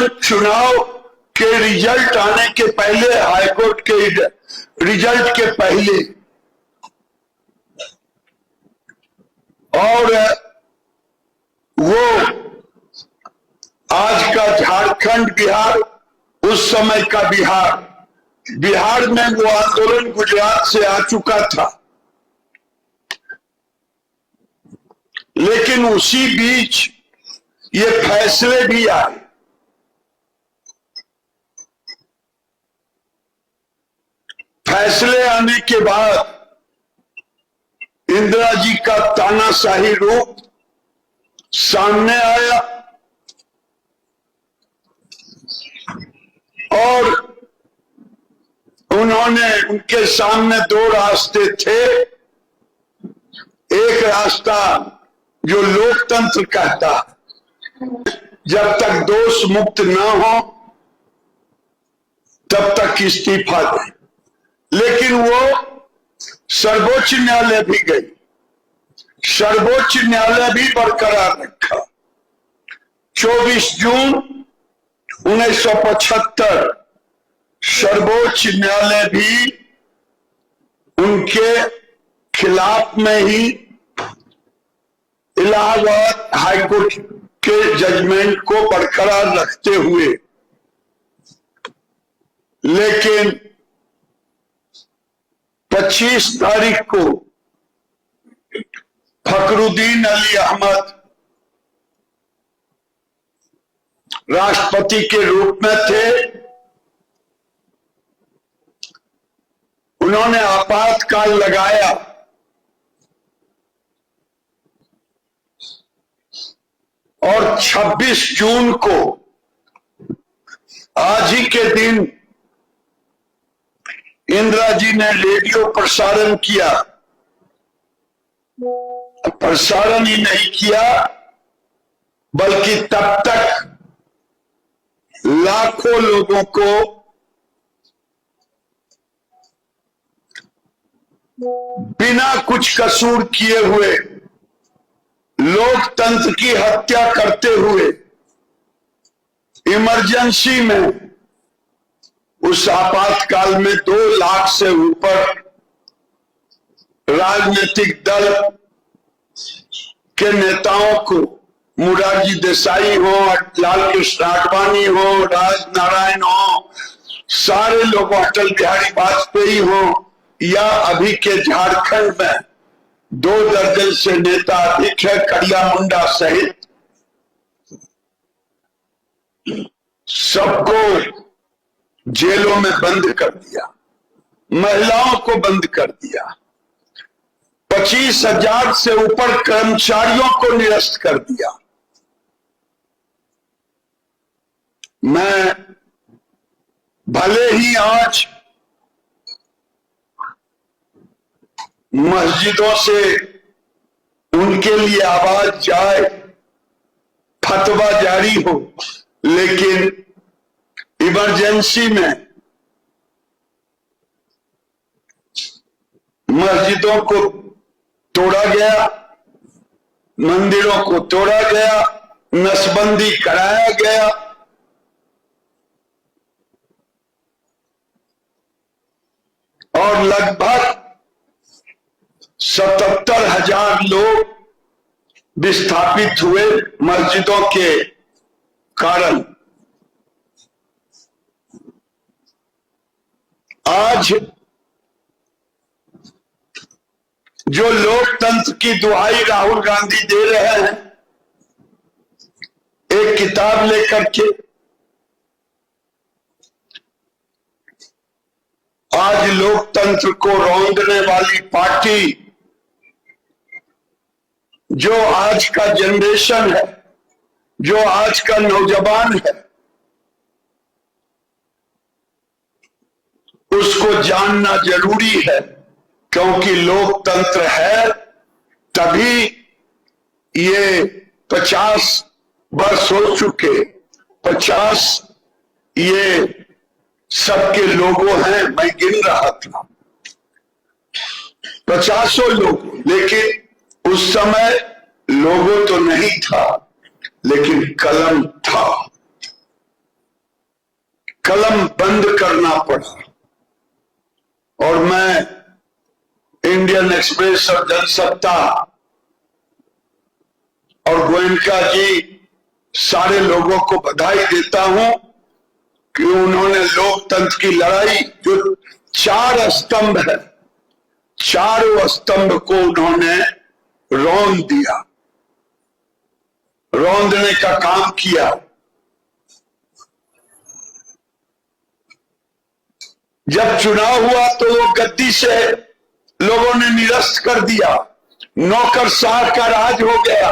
चुनाव के रिजल्ट आने के पहले, हाईकोर्ट के रिजल्ट के पहले, और वो आज का झारखंड, बिहार, उस समय का बिहार, बिहार में वो आंदोलन गुजरात से आ चुका था। लेकिन उसी बीच ये फैसले भी आए। फैसले आने के बाद इंदिरा जी का तानाशाही रूप सामने आया और उनके सामने दो रास्ते थे। एक रास्ता जो लोकतंत्र कहता, जब तक दोष मुक्त न हो तब तक इस्तीफा दें, लेकिन वो सर्वोच्च न्यायालय भी गई, सर्वोच्च न्यायालय भी बरकरार रखा। 24 जून 1975 सर्वोच्च न्यायालय भी उनके खिलाफ में ही इलाहाबाद हाईकोर्ट के जजमेंट को बरकरार रखते हुए, लेकिन 25 तारीख को फखरुद्दीन अली अहमद राष्ट्रपति के रूप में थे। उन्होंने आपातकाल लगाया और 26 जून को, आज ही के दिन, इंदिरा जी ने रेडियो प्रसारण किया। प्रसारण ही नहीं किया बल्कि तब तक लाखों लोगों को बिना कुछ कसूर किए हुए लोकतंत्र की हत्या करते हुए इमरजेंसी में, उस आपातकाल में 2 लाख से ऊपर राजनीतिक दल के नेताओं को, मोरारजी देसाई हो, लाल कृष्ण आडवाणी हो, राज नारायण हो, सारे लोग, अटल बिहारी वाजपेयी हो, या अभी के झारखंड में 2 दर्जन से नेता अधिक है, कड़िया मुंडा सहित, सबको जेलों में बंद कर दिया, महिलाओं को बंद कर दिया, 25,000 से ऊपर कर्मचारियों को निरस्त कर दिया। मैं भले ही आज मस्जिदों से उनके लिए आवाज जाए, फतवा जारी हो, लेकिन इमरजेंसी में मस्जिदों को तोड़ा गया, मंदिरों को तोड़ा गया, नसबंदी कराया गया, और लगभग 77,000 लोग विस्थापित हुए मस्जिदों के कारण। आज जो लोकतंत्र की दुहाई राहुल गांधी दे रहे हैं, एक किताब लेकर के, आज लोकतंत्र को रौंदने वाली पार्टी, जो आज का जनरेशन है, जो आज का नौजवान है, उसको जानना जरूरी है, क्योंकि लोकतंत्र है तभी ये 50 वर्ष हो चुके, 50 ये सबके लोगों हैं। मैं गिन रहा था 50 लोग, लेकिन उस समय लोगों तो नहीं था, लेकिन कलम था। कलम बंद करना पड़ा। और मैं इंडियन एक्सप्रेस और जनसत्ता और गोयनका जी सारे लोगों को बधाई देता हूं कि उन्होंने लोकतंत्र की लड़ाई, जो 4 स्तंभ है, चारों स्तंभ को उन्होंने रौंद दिया, रौंदने का काम किया। जब चुनाव हुआ तो वो गद्दी से लोगों ने निरस्त कर दिया, नौकरशाह का राज हो गया।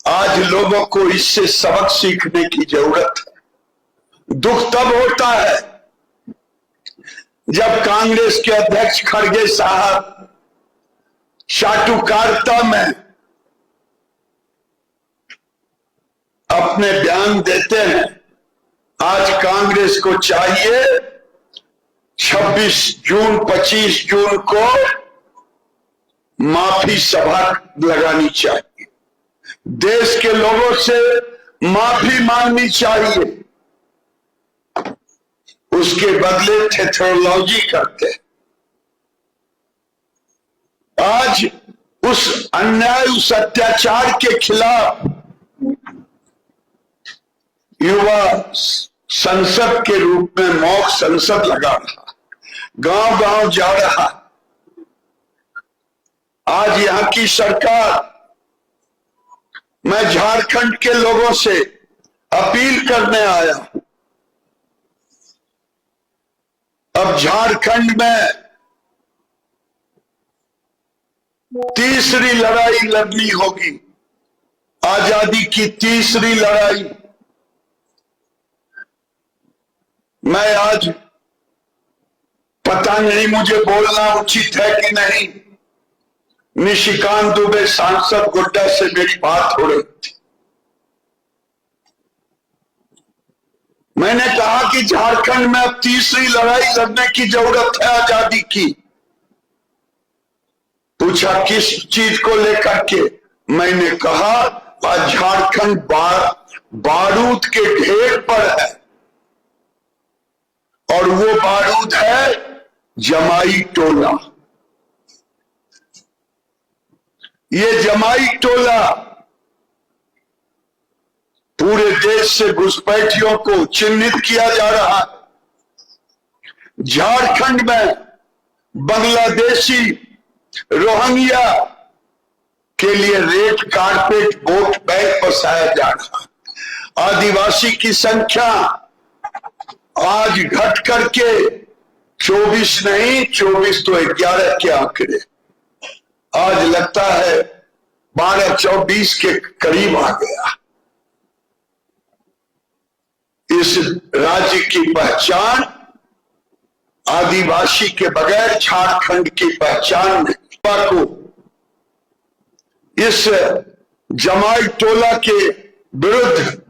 आज लोगों को इससे सबक सीखने की जरूरत है। दुख तब होता है जब कांग्रेस के अध्यक्ष खड़गे साहब चाटुकारिता में अपने बयान देते हैं। आज कांग्रेस को चाहिए 26 जून 25 जून को माफी सभा लगानी चाहिए, देश के लोगों से माफी मांगनी चाहिए। उसके बदले थेथरोलॉजी करते। आज उस अन्याय, उस अत्याचार के खिलाफ युवा संसद के रूप में मॉक संसद लगा रहा, गांव गांव जा रहा। आज यहां की सरकार, मैं झारखंड के लोगों से अपील करने आया हूं। अब झारखंड में तीसरी लड़ाई लड़नी होगी, आजादी की तीसरी लड़ाई। मैं आज, पता नहीं मुझे बोलना उचित है कि नहीं, निशिकांत दुबे सांसद गोड्डा से मेरी बात हो रही थी। मैंने कहा कि झारखंड में अब तीसरी लड़ाई लड़ने की जरूरत है आजादी की। पूछा किस चीज को लेकर के? मैंने कहा आज झारखंड बारूद के ढेर पर है, और वो बारूद है जमाई टोला। ये जमाई टोला पूरे देश से घुसपैठियों को चिन्हित किया जा रहा है। झारखंड में बांग्लादेशी रोहिंग्या के लिए रेड कारपेट वोट बैंक बसाया जा रहा है। आदिवासी की संख्या आज घट करके 24 नहीं, 24 तो 11 के आंकड़े, आज लगता है 12-24 के करीब आ गया। इस राज्य की पहचान आदिवासी के बगैर झारखंड की पहचान नहीं। को इस जमाई टोला के विरुद्ध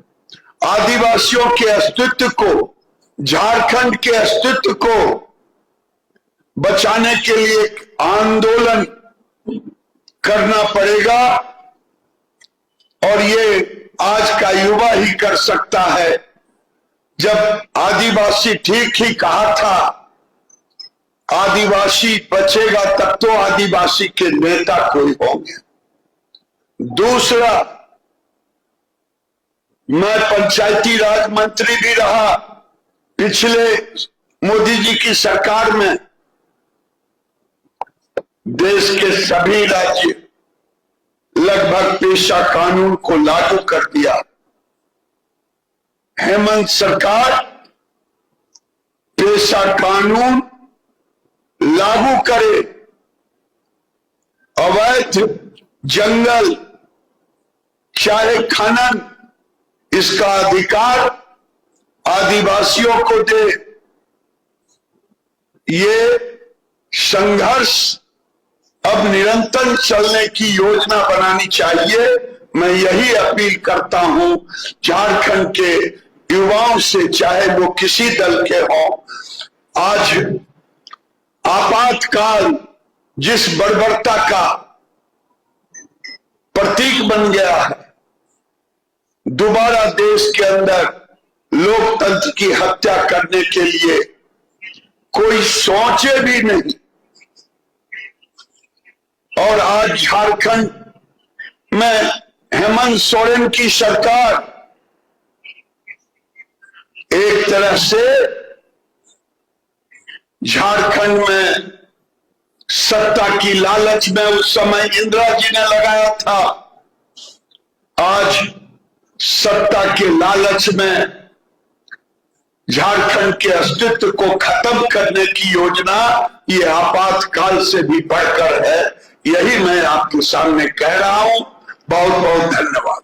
आदिवासियों के अस्तित्व को, झारखंड के अस्तित्व को बचाने के लिए एक आंदोलन करना पड़ेगा, और ये आज का युवा ही कर सकता है। जब आदिवासी, ठीक ही कहा था, आदिवासी बचेगा तब तो आदिवासी के नेता कोई होंगे। दूसरा, मैं पंचायती राज मंत्री भी रहा पिछले मोदी जी की सरकार में। देश के सभी राज्य लगभग पेशा कानून को लागू कर दिया। हेमंत सरकार पेशा कानून लागू करे, अवैध जंगल चाहे खनन, इसका अधिकार आदिवासियों को दे। ये संघर्ष अब निरंतर चलने की योजना बनानी चाहिए। मैं यही अपील करता हूं झारखंड के युवाओं से, चाहे वो किसी दल के हों। आज आपातकाल जिस बर्बरता का प्रतीक बन गया है, दोबारा देश के अंदर लोकतंत्र की हत्या करने के लिए कोई सोचे भी नहीं। और आज झारखंड में हेमंत सोरेन की सरकार एक तरह से झारखंड में सत्ता की लालच में उस समय इंदिरा जी ने लगाया था, आज सत्ता के लालच में झारखंड के अस्तित्व को खत्म करने की योजना ये आपातकाल से भी बढ़कर है। यही मैं आपके सामने कह रहा हूं। बहुत बहुत धन्यवाद।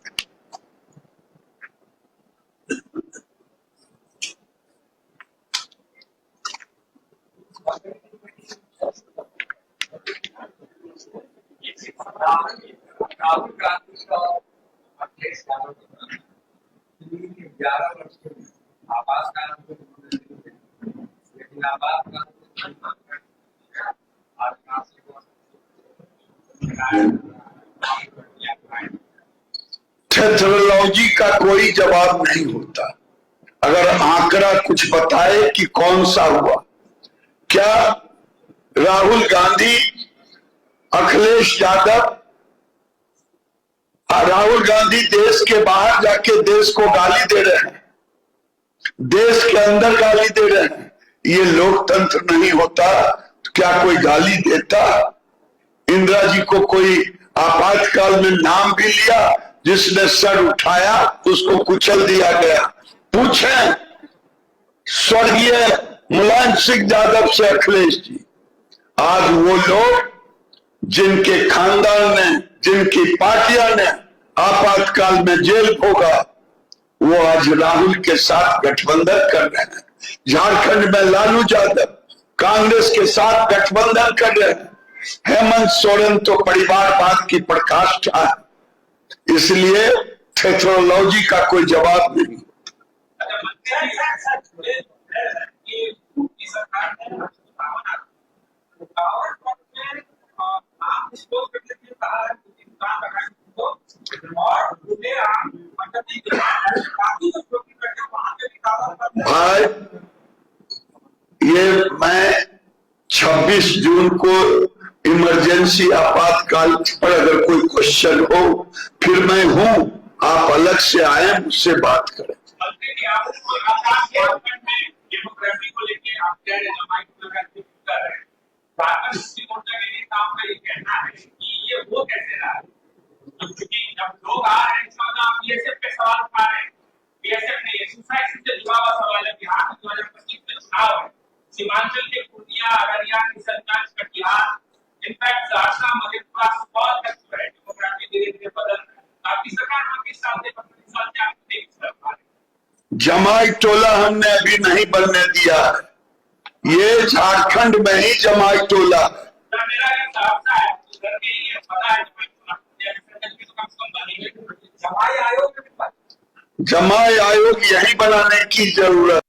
राहुल गांधी का अखिलेश यादव 11 वर्ष आवास कानून लेकिन आवास टेक्नोलॉजी का कोई जवाब नहीं होता। अगर आंकड़ा कुछ बताए कि कौन सा हुआ, क्या राहुल गांधी, अखिलेश यादव, राहुल गांधी देश के बाहर जाके देश को गाली दे रहे हैं, देश के अंदर गाली दे रहे हैं। ये लोकतंत्र नहीं होता तो क्या कोई गाली देता? इंदिरा जी को कोई आपातकाल में नाम भी लिया, जिसने सर उठाया उसको कुचल दिया गया। पूछें स्वर्गीय मुलायम सिंह यादव से अखिलेश जी, आज वो लोग जिनके खानदान ने, जिनकी पार्टियां ने आपातकाल में जेल भोगा, वो आज राहुल के साथ गठबंधन कर रहे हैं। झारखंड में लालू यादव कांग्रेस के साथ गठबंधन कर रहे हैं। हेमंत सोरेन तो परिवारवाद की पराकाष्ठा है। इसलिए टेक्नोलॉजी का कोई जवाब नहीं। भाई, ये मैं 26 जून को इमरजेंसी आपातकाल पर अगर कोई क्वेश्चन हो, फिर मैं हूं, आप अलग से आए, मुझसे बात करें। सीमांचल के पूर्णिया, अररिया, किशनगंज, कटिहार, इनफैक्ट सहरसा, मधेपुरा, सुपौल तक जो है डेमोग्राफी धीरे-धीरे बदल रहा है। आपकी सरकार के साथ आप नहीं कर पा रहे। जमाई टोला हमने अभी नहीं बनने दिया है। ये झारखंड में ही जमाई टोला। मेरा ये साहब है, घर के ही पता है जमाई आयोग के पास जमाई आयोग यही बनाने की जरूरत है।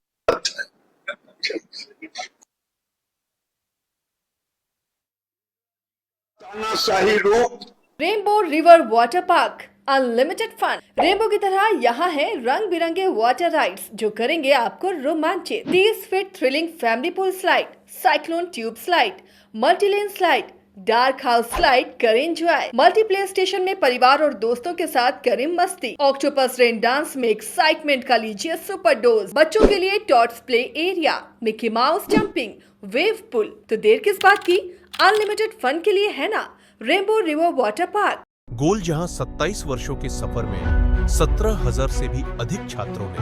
तानाशाही रूप। Rainbow river water park unlimited fun. Rainbow की तरह यहाँ है रंग बिरंगे वाटर राइड्स जो करेंगे आपको रोमांचित। 30 feet thrilling family pool slide, cyclone tube slide, multilane slide, dark house slide करें एंजॉय। मल्टी प्ले स्टेशन में परिवार और दोस्तों के साथ करें मस्ती। ऑक्टोपस रेन डांस में एक्साइटमेंट का लीजिए सुपर डोज। बच्चों के लिए tots play area, Mickey Mouse jumping, wave pool. तो देर किस बात की, अनलिमिटेड फन के लिए है ना रेनबो रिवर वाटर पार्क। गोल जहां 27 वर्षों के सफर में 17,000 से भी अधिक छात्रों ने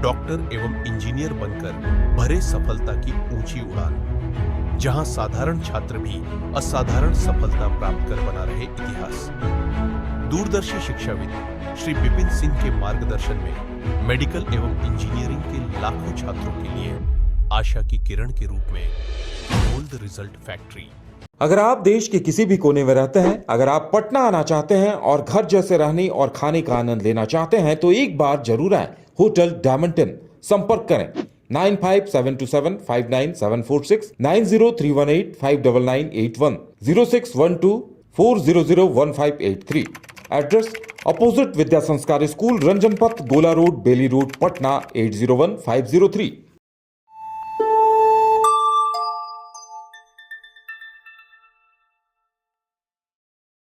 डॉक्टर एवं इंजीनियर बनकर भरे सफलता की ऊंची उड़ान, जहां साधारण छात्र भी असाधारण सफलता प्राप्त कर बना रहे इतिहास। दूरदर्शी शिक्षाविद श्री विपिन सिंह के मार्गदर्शन में मेडिकल एवं इंजीनियरिंग के लाखों छात्रों के लिए आशा की किरण के रूप में गोल्ड रिजल्ट फैक्ट्री। अगर आप देश के किसी भी कोने में रहते हैं, अगर आप पटना आना चाहते हैं और घर जैसे रहने और खाने का आनंद लेना चाहते हैं तो एक बार जरूर आए होटल डायमंटन। संपर्क करें 9572759746, 90318599810, 0612400153 एड्रेस अपोजिट विद्या संस्कार स्कूल, रंजन पथ, गोला रोड, बेली रोड, पटना 801503।